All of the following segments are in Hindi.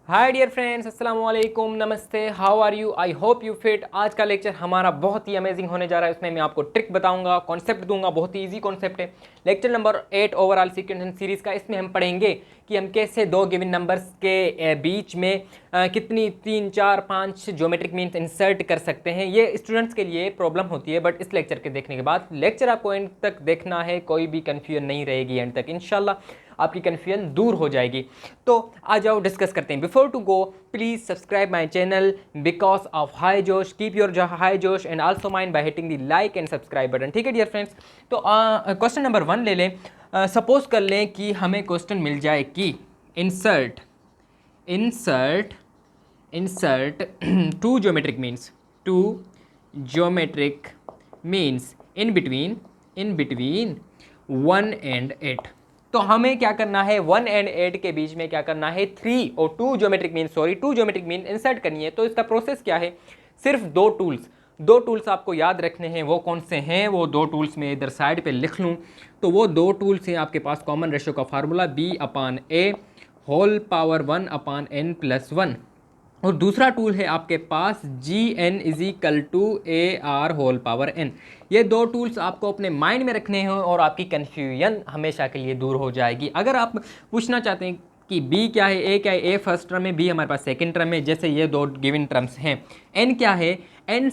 हाय डियर फ्रेंड्स, अस्सलाम वालेकुम, नमस्ते, how are you? I hope you fit. आज का लेक्चर हमारा बहुत ही अमेजिंग होने जा रहा है। उसमें मैं आपको ट्रिक बताऊंगा, कॉन्सेप्ट दूंगा, बहुत ही इजी कॉन्सेप्ट है। Lecture number 8 overall sequence series का। इसमें हम पढ़ेंगे कि हम कैसे दो गिवन नंबर्स के बीच में कितनी 3, 4, 5 ज्योमेट्रिक मीन्स इंसर्ट कर सकते हैं। ये स्टूडेंट्स के लिए प्रॉब्लम होती है, बट इस लेक्चर के देखने के बाद लेक्चर आपको एंड तक देखना है, कोई भी कन्फ्यूजन नहीं रहेगी एंड तक। इंशाल्लाह आपकी कन्फ्यूजन दूर हो जाएगी। तो आ जाओ डिस्कस करते हैं। Before to go please subscribe my channel because of high जोश। कीप योर हाई जोश and also mind by hitting the like and subscribe button. ठीक है डियर फ्रेंड्स, तो क्वेश्चन नंबर 1 ले लें। सपोज कर लें कि हमें क्वेश्चन मिल जाए कि insert insert insert two geometric means in between 1 and 8। तो हमें क्या करना है, 1 एंड 8 के बीच में क्या करना है, 3 और 2 ज्योमेट्रिक मीन इंसर्ट करनी है। तो इसका प्रोसेस क्या है, सिर्फ दो टूल्स आपको याद रखने हैं। वो कौन से हैं? वो दो टूल्स मैं इधर साइड पे लिख लूँ तो वो दो टूल्स हैं आपके पास। कॉमन रेशियो का formula B/A whole power 1/n+1, और दूसरा टूल है आपके पास GN=AR होल पावर n। ये दो टूल्स आपको अपने माइंड में रखने हैं और आपकी कन्फ्यूजन हमेशा के लिए दूर हो जाएगी। अगर आप पूछना चाहते हैं कि B क्या है, A क्या है, A फर्स्ट टर्म है, B हमारे पास सेकंड टर्म है, जैसे ये दो गिवन टर्म्स हैं। N क्या है? N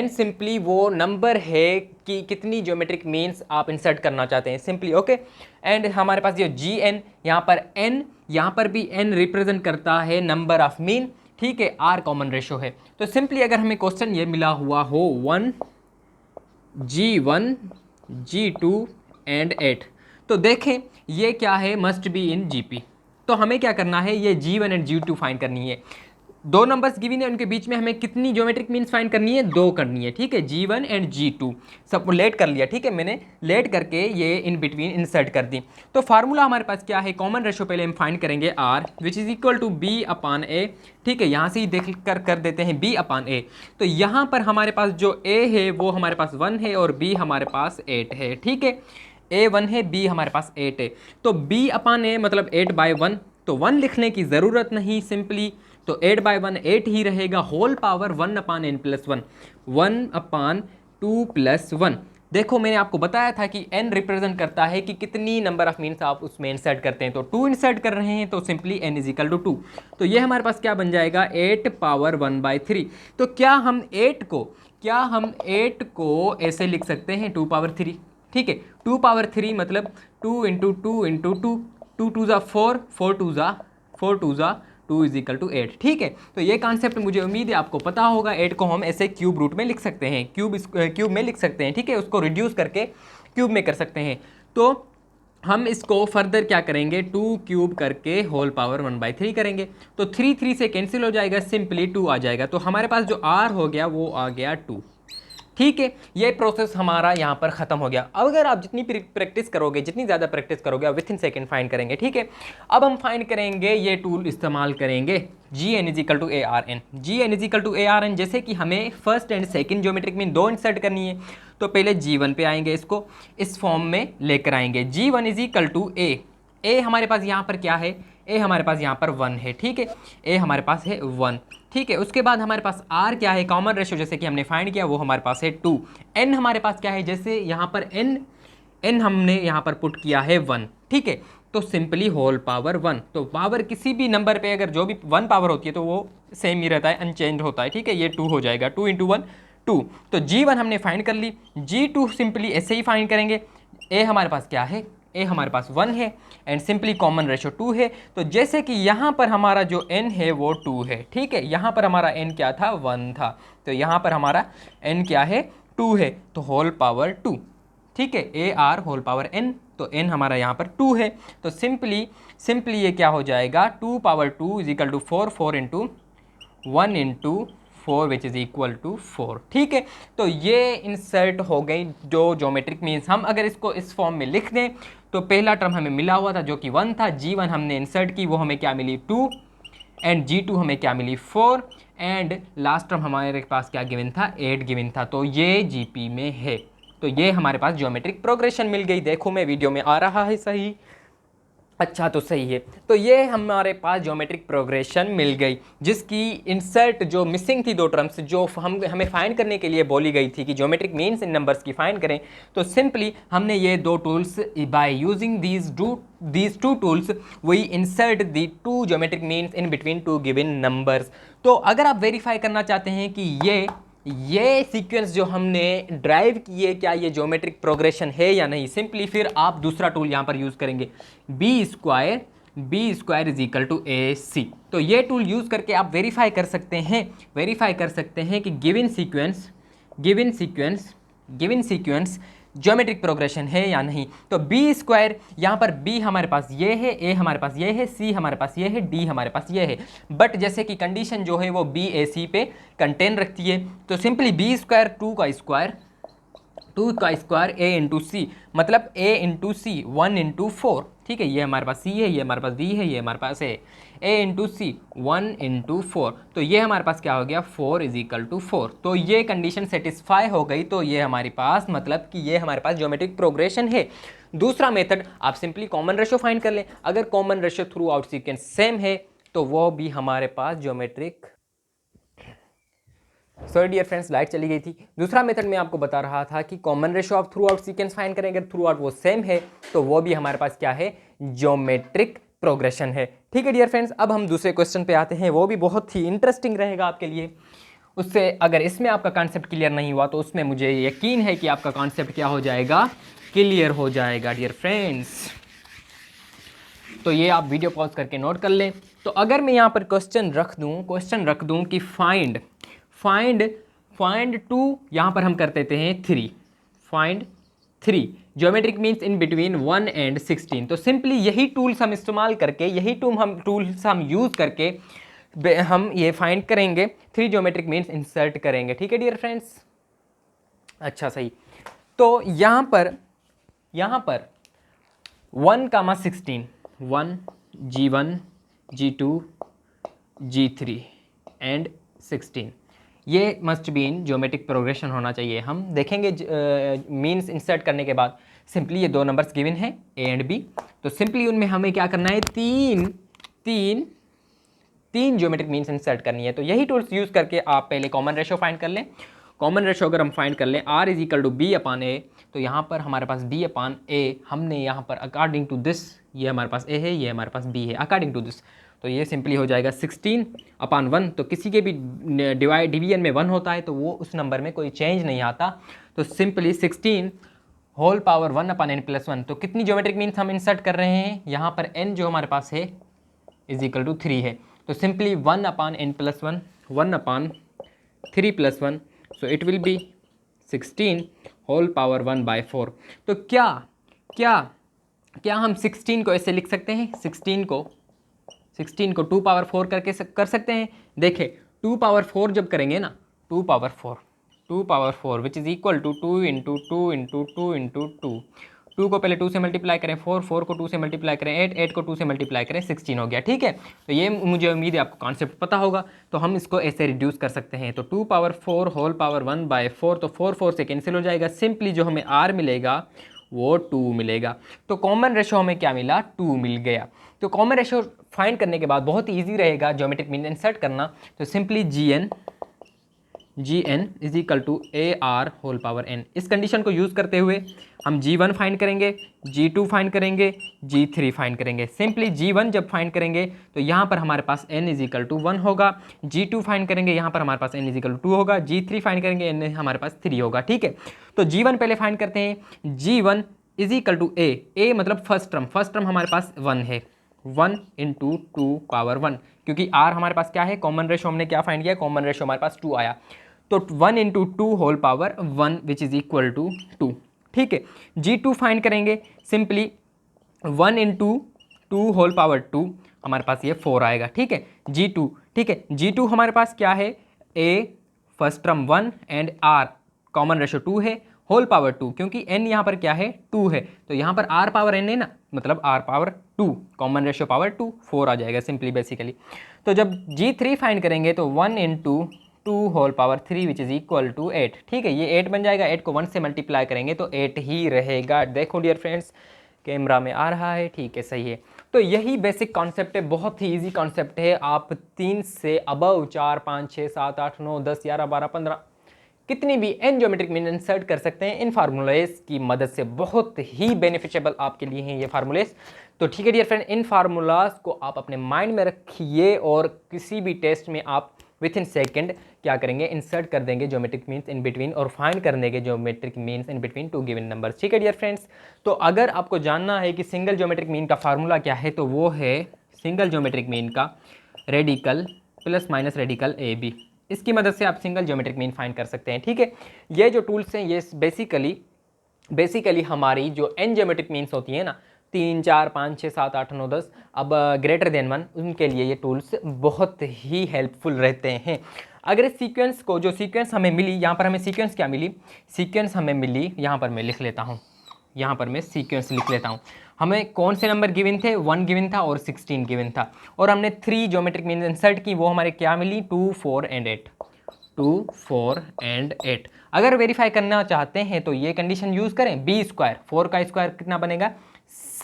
सिंपली वो नंबर है कि कितनी ज्योमेट्रिक मीन्स आप इंसर्ट करना चाहते हैं, सिंपली। ओके, एंड हमारे पास ये GN, यहाँ पर N, यहाँ पर भी N रिप्रेजेंट करता है नंबर ऑफ मीन। ठीक है, R कॉमन रेशो है। तो सिंपली अगर हमें क्वेश्चन ये मिला हुआ हो 1 G1 G2 एंड 8, तो देखें ये क्या है, मस्ट बी इन GP। तो हमें क्या करना है, ये G1 एंड G2 फाइंड करनी है। दो नंबर्स गिवन है, उनके बीच में हमें कितनी ज्योमेट्रिक मीन्स फाइंड करनी है, दो करनी है। ठीक है, G1 एंड G2 सब लेट कर लिया। ठीक है, मैंने लेट करके ये इन बिटवीन इंसर्ट कर दी। तो फार्मूला हमारे पास क्या है, कॉमन रेशो पहले हम फाइंड करेंगे R which is equal to B/A। ठीक है, यहाँ से ही देख कर देते हैं B/A। तो यहाँ पर हमारे पास जो A है वो हमारे पास 1 है और B हमारे पास 8 है। ठीक है, A 1 है, B हमारे पास 8 है। तो B/A मतलब 8/1, तो 1 लिखने की ज़रूरत नहीं, सिंपली तो 8/1 8 ही रहेगा, होल पावर 1/n+1 1/2+1। देखो मैंने आपको बताया था कि n रिप्रेजेंट करता है कि कितनी नंबर ऑफ मीन्स आप उसमें इंसर्ट करते हैं। तो 2 इंसर्ट कर रहे हैं, तो सिंपली n=2। तो ये हमारे पास क्या बन जाएगा, 8/1/3। तो क्या हम 8 को ऐसे लिख सकते हैं 2/3। ठीक है, 2/3 मतलब 2 × 2 × 2, 2 2 ज़ा 4, 4 2 ज़ा 2 = 8। ठीक है, तो ये कॉन्सेप्ट मुझे उम्मीद है आपको पता होगा। 8 को हम ऐसे क्यूब रूट में लिख सकते हैं, क्यूब में लिख सकते हैं। ठीक है, उसको रिड्यूस करके क्यूब में कर सकते हैं। तो हम इसको फर्दर क्या करेंगे, 2 क्यूब करके होल पावर 1/3 करेंगे। तो 3 3 से कैंसिल हो जाएगा, सिंपली 2 आ जाएगा। तो हमारे पास जो R हो गया वो आ गया 2। ठीक है, ये प्रोसेस हमारा यहाँ पर ख़त्म हो गया। अब अगर आप जितनी प्रैक्टिस करोगे, जितनी ज़्यादा प्रैक्टिस करोगे, आप विथ इन सेकेंड फाइंड करेंगे। ठीक है, अब हम फाइंड करेंगे, ये टूल इस्तेमाल करेंगे GN=ARN। जैसे कि हमें first and second geometric mean दो इंसर्ट करनी है, तो पहले G1 पे आएंगे, इसको इस फॉर्म में लेकर आएंगे। G1=A। A हमारे पास यहाँ पर क्या है, A हमारे पास यहाँ पर 1 है। ठीक है, A हमारे पास है 1। ठीक है, उसके बाद हमारे पास R क्या है, कॉमन रेशियो जैसे कि हमने फाइंड किया वो हमारे पास है 2। N हमारे पास क्या है, जैसे यहाँ पर N हमने यहाँ पर पुट किया है 1। ठीक है, तो सिंपली होल पावर 1। तो पावर किसी भी नंबर पे अगर जो भी 1 पावर होती है तो वो सेम ही रहता है, अनचेंज होता है। ठीक है, ये 2 हो जाएगा, 2 × 1 2। तो G1 हमने फाइंड कर ली, G2 सिंपली ऐसे ही फाइंड करेंगे। A हमारे पास क्या है, A हमारे पास 1 है एंड सिंपली कॉमन रेशो 2 है। तो जैसे कि यहाँ पर हमारा जो n है वो 2 है। ठीक है, यहाँ पर हमारा n क्या था, 1 था, तो यहाँ पर हमारा n क्या है, 2 है, तो होल पावर 2। ठीक है, AR होल पावर n, तो n हमारा यहाँ पर 2 है। तो सिंपली ये क्या हो जाएगा, 2/2 = 4, 4 × 1 × 4 विच इज़ इक्वल टू 4। ठीक है, तो ये इंसर्ट हो गई जो ज्योमेट्रिक मीन्स। हम अगर इसको इस फॉर्म में लिख दें तो पहला टर्म हमें मिला हुआ था जो कि 1 था, G1 हमने इंसर्ट की, वो हमें क्या मिली 2, एंड G2 हमें क्या मिली 4, एंड लास्ट टर्म हमारे पास क्या गिवन था, 8 गिवन था। तो ये GP में है। तो ये हमारे पास ज्योमेट्रिक प्रोग्रेशन मिल गई। देखो मैं वीडियो में आ रहा है सही, अच्छा तो सही है। तो ये हमारे पास ज्योमेट्रिक प्रोग्रेशन मिल गई, जिसकी इंसर्ट जो मिसिंग थी दो टर्म्स जो हमें फाइंड करने के लिए बोली गई थी कि ज्योमेट्रिक मीन्स इन नंबर्स की फाइंड करें, तो सिंपली हमने ये दो tools by using these two tools we insert the two geometric means in between two given numbers. तो अगर आप वेरीफाई करना चाहते हैं कि ये सीक्वेंस जो हमने ड्राइव किए क्या ये ज्योमेट्रिक प्रोग्रेशन है या नहीं, सिंपली फिर आप दूसरा टूल यहाँ पर यूज़ करेंगे, B square is equal to A C. तो ये टूल यूज़ करके आप वेरीफाई कर सकते हैं कि गिवन सीक्वेंस ज्योमेट्रिक प्रोग्रेशन है या नहीं। तो बी स्क्वायर, यहाँ पर बी हमारे पास ये है, ए हमारे पास ये है, सी हमारे पास ये है, डी हमारे पास ये है, बट जैसे कि कंडीशन जो है वो बी ए सी पे कंटेन रखती है, तो सिंपली बी स्क्वायर टू का स्क्वायर ए इंटू सी, मतलब ए इंटू सी 1 इंटू 4, ठीक है, ये हमारे पास सी है, ये हमारे पास डी है, ये हमारे पास ए इंटू सी 1 इंटू 4, तो ये हमारे पास क्या हो गया 4 इज इक्वल टू 4। तो ये कंडीशन सेटिस्फाई हो गई, तो ये हमारे पास मतलब कि ये हमारे पास ज्योमेट्रिक प्रोग्रेशन है। दूसरा मेथड आप सिंपली कॉमन रेशो फाइंड कर लें, अगर common ratio throughout sequence same है तो वो भी हमारे पास geometric, sorry dear friends light चली गई थी। दूसरा मेथड मैं आपको बता रहा था कि common ratio of through out sequence find करेंगे, अगर थ्रू आउट वो सेम है तो वो भी हमारे पास क्या है, ज्योमेट्रिक प्रोग्रेशन है। ठीक है डियर फ्रेंड्स, अब हम दूसरे क्वेश्चन पे आते हैं, वो भी बहुत ही इंटरेस्टिंग रहेगा आपके लिए। उससे अगर इसमें आपका कॉन्सेप्ट क्लियर नहीं हुआ तो उसमें मुझे यकीन है कि आपका कॉन्सेप्ट क्या हो जाएगा, क्लियर हो जाएगा डियर फ्रेंड्स। तो ये आप वीडियो पॉज करके नोट कर लें। तो अगर मैं यहाँ पर क्वेश्चन रख दूँ कि फाइंड टू, यहाँ पर हम कर देते हैं 3, find 3 geometric means in between 1 and 16। तो सिंपली यही टूल्स हम इस्तेमाल करके, टूल्स हम यूज़ करके हम ये फाइंड करेंगे, 3 ज्योमेट्रिक मीन्स इंसर्ट करेंगे। ठीक है डियर फ्रेंड्स, अच्छा सही। तो यहाँ पर 1, 1 G1 G2 G3 एंड 16, ये must be in geometric progression होना चाहिए। हम देखेंगे मीन्स इंसर्ट करने के बाद, सिंपली ये दो नंबर्स गिवन है ए एंड बी, तो सिंपली उनमें हमें क्या करना है, तीन ज्योमेट्रिक मीन्स इंसर्ट करनी है। तो यही टूल्स यूज़ करके आप पहले कॉमन रेशो फाइंड कर लें। कॉमन रेशो अगर हम फाइंड कर लें, R is equal to B upon A, तो यहाँ पर हमारे पास बी अपॉन ए, हमने यहाँ पर अकॉर्डिंग टू दिस, ये हमारे पास ए है, ये हमारे पास बी है, अकॉर्डिंग टू दिस, तो ये सिंपली हो जाएगा 16 अपॉन 1। तो किसी के भी डिवीजन में 1 होता है तो वो उस नंबर में कोई चेंज नहीं आता, तो simply 16 whole power 1 upon n plus 1। तो कितनी ज्योमेट्रिक मीन्स हम इंसर्ट कर रहे हैं, यहाँ पर n जो हमारे पास है इज इक्वल टू 3 है, तो simply 1 upon n plus 1, 1 upon 3 plus 1, so it will be 16 whole power 1 by 4। तो क्या हम 16 को ऐसे लिख सकते हैं, 16 को 2 पावर 4 करके कर सकते हैं। देखें 2 पावर 4 जब करेंगे ना, 2 power 4 which is equal to 2 into 2 into 2 into 2, 2 को पहले 2 से मल्टीप्लाई करें 4, 4 को 2 से मल्टीप्लाई करें 8, 8 को 2 से मल्टीप्लाई करें 16 हो गया। ठीक है, तो ये मुझे उम्मीद है आपको कॉन्सेप्ट पता होगा, तो हम इसको ऐसे रिड्यूस कर सकते हैं। तो 2 पावर 4 होल पावर 1 बाय 4, तो 4 4 से कैंसिल हो जाएगा, सिंपली जो हमें R मिलेगा वो 2 मिलेगा। तो कॉमन रेशो हमें क्या मिला, 2 मिल गया। तो कॉमन रेशो फाइंड करने के बाद बहुत ईजी रहेगा ज्योमेट्रिक मीन इंसर्ट करना, तो simply Gn is equal to AR whole power n। इस कंडीशन को यूज़ करते हुए हम G1 फाइंड करेंगे, G2 फाइंड करेंगे, G3 फाइंड करेंगे। सिंपली G1 जब फाइंड करेंगे तो यहाँ पर हमारे पास n इज इक्वल टू 1 होगा, G2 फाइंड करेंगे, यहाँ पर हमारे पास n इज इक्वल टू 2 होगा, G3 फाइंड करेंगे, n हमारे पास 3 होगा। ठीक है, तो G1 पहले फाइंड करते हैं, G1 is equal to A मतलब फर्स्ट टर्म हमारे पास 1 है, 1 इंटू 2 पावर 1, क्योंकि R हमारे पास क्या है, कॉमन रेशो हमने क्या फाइंड किया, कॉमन रेशो हमारे पास 2 आया, तो 1 into 2 whole power 1 which is equal to 2। ठीक है, G2 फाइंड करेंगे, सिंपली 1 इंटू 2 होल पावर 2, हमारे पास ये 4 आएगा। ठीक है, G2, ठीक है, G2 हमारे पास क्या है, A first term 1 and R common ratio 2 है, होल पावर 2, क्योंकि n यहाँ पर क्या है 2 है, तो यहाँ पर r पावर n है ना, मतलब r power 2, common ratio power 2, 4 आ जाएगा सिंपली बेसिकली। तो जब G3 फाइंड करेंगे तो 1 into 2 whole power 3 which is equal to 8। ठीक है, ये 8 बन जाएगा, 8 को 1 से मल्टीप्लाई करेंगे तो 8 ही रहेगा। देखो डियर फ्रेंड्स कैमरा में आ रहा है, ठीक है सही है। तो यही बेसिक कॉन्सेप्ट है, बहुत ही इजी कॉन्सेप्ट है। आप 3 से अबव 4 5 6 7 8 9 10 11 12 15 कितनी भी n ज्योमेट्रिक मीन इंसर्ट कर सकते हैं इन फार्मूलेज की मदद से। बहुत ही बेनिफिशियबल आपके लिए हैं ये फार्मूलेज। तो ठीक है डियर फ्रेंड, इन फार्मूलाज को आप अपने माइंड में रखिए और किसी भी टेस्ट में आप विथ इन सेकेंड क्या करेंगे, इंसर्ट कर देंगे ज्योमेट्रिक मीन्स इन बिटवीन और फाइंड कर देंगे geometric means in between two given numbers. ठीक है डियर फ्रेंड्स, तो अगर आपको जानना है कि सिंगल ज्योमेट्रिक मीन का फार्मूला क्या है, तो वो है सिंगल ज्योमेट्रिक मीन का radical plus minus radical A B. इसकी मदद से आप सिंगल ज्योमेट्रिक मीन फाइंड कर सकते हैं। ठीक है, ये जो टूल्स हैं ये बेसिकली हमारी जो एन ज्योमेट्रिक मीन्स होती है ना, 3 4 5 6 7 8 9 10 अब ग्रेटर देन 1, उनके लिए ये टूल्स बहुत ही हेल्पफुल रहते हैं। अगर इस सीक्वेंस को, जो सीक्वेंस हमें मिली, यहाँ पर हमें सीक्वेंस क्या मिली, सीक्वेंस हमें मिली, यहाँ पर मैं लिख लेता हूँ, यहाँ पर मैं सीक्वेंस लिख लेता हूँ। हमें कौन से नंबर गिवन थे, 1 गिवन था और 16 गिवन था, और हमने 3 ज्योमेट्रिक मीन इंसर्ट की, वो हमारे क्या मिली, 2 4 एंड 8, 2 4 एंड 8। अगर वेरीफाई करना चाहते हैं तो ये कंडीशन यूज़ करें, बी स्क्वायर, 4 का स्क्वायर कितना बनेगा,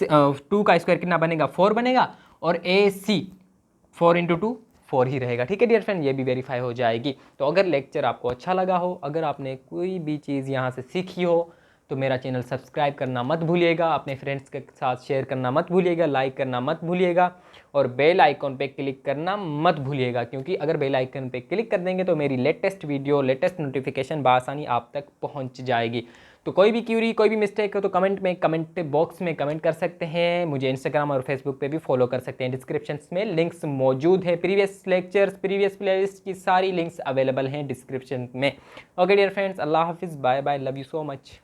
2 का स्क्वायर कितना बनेगा, 4 बनेगा, और ए सी 4 इंटू 2 4 ही रहेगा। ठीक है डियर फ्रेंड, ये भी वेरीफाई हो जाएगी। तो अगर लेक्चर आपको अच्छा लगा हो, अगर आपने कोई भी चीज़ यहाँ से सीखी हो, तो मेरा चैनल सब्सक्राइब करना मत भूलिएगा, अपने फ्रेंड्स के साथ शेयर करना मत भूलिएगा, लाइक करना मत भूलिएगा, और बेल आइकॉन पे क्लिक करना मत भूलिएगा, क्योंकि अगर बेल आइकन पे क्लिक कर देंगे तो मेरी लेटेस्ट वीडियो, लेटेस्ट नोटिफिकेशन बआसानी आप तक पहुंच जाएगी। तो कोई भी क्यूरी, कोई भी मिस्टेक हो तो कमेंट बॉक्स में कमेंट कर सकते हैं। मुझे इंस्टाग्राम और फेसबुक पे भी फॉलो कर सकते हैं। डिस्क्रिप्शन में लिंक्स मौजूद है, प्रीवियस लेक्चर्स, प्रीवियस प्लेलिस्ट की सारी लिंक्स अवेलेबल हैं डिस्क्रिप्शन में। ओके डियर फ्रेंड्स, अल्लाह हाफिज़, bye bye, love you so much.